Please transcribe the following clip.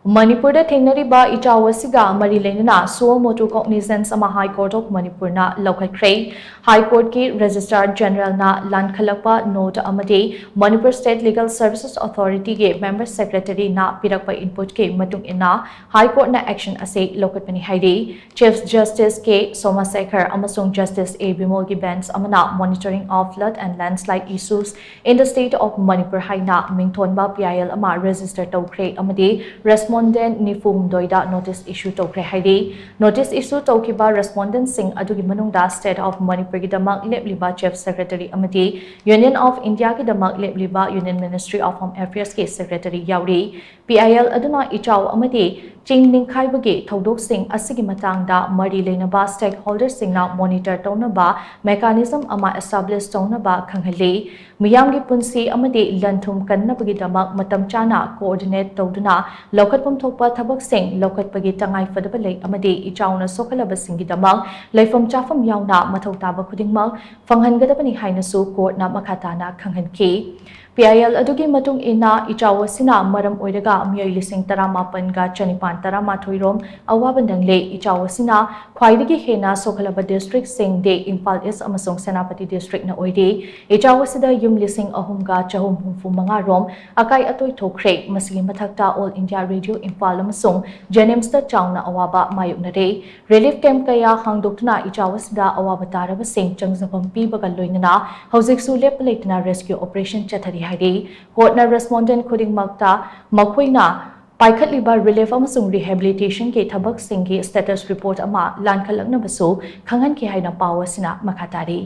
Manipur THENGNARIBA Ichao Asiga Leinana Suo Motu Cognizance ama High Court of Manipur na Loukhatkhre High Court ki Registrar General na Loukhatkhre Note amadi Manipur State Legal Services Authority ge Member Secretary na pirakpa input ke matung ina High Court na action ase Loukhatkhre haidi Chief Justice K Somashekhar amasung Justice A Bimol ki bench amana monitoring of flood and landslide issues in the state of Manipur haina mingthonba PIL ama register tawkhre amadi Respondent Nifum Doida notice issue tokre haidi notice issue tokiba respondent sing adugi manungda state of Manipur ki damak lepliba chief secretary amati Union of India ki damak lepliba Union Ministry of Home Affairs ki secretary yauri PIL aduna Ichao amati Ching Ningkhaibagi thodok sing asigi matangda mari leinaba stakeholders singna monitor townaba mechanism ama establish townaba khanghali miyamgi punsi amati lanthum kannabagi damak matam chana coordinate tawduna Loukhatpam thokpa thabak sing Loukhatpagi tangai fadaba lei amadi Ichauna sokhalaba singi damak leifam chafam yauna mathau taba khudingmak fanghangadabani hainasu court na makhatana khanghanki PIL adugi matung ina Ichao Asina maram oiraga miyoi lising taramapan ga chanipan taramathoi rom awabandang le Ichao Asina khwaidagi hena sokhalaba district sing de Impal East amasong Senapati district na oide Ichao Asida yum lising ahum ga chahum humfu manga rom akai atoi thokre masigi mathakta All India Radio Impal amasong Jenims ta chawna awaba mayuknare relief camp kaya hangdokna Ichao Asida awaba taraba sing changjapam pibaga loinana hojik su lep leitna rescue operation chathari haidi court na respondent khuding makta makhoina paikhatliba relief amasung rehabilitation ke thabak singgi status report ama lankhalakna basu khanghan ki haina pawasina makhatari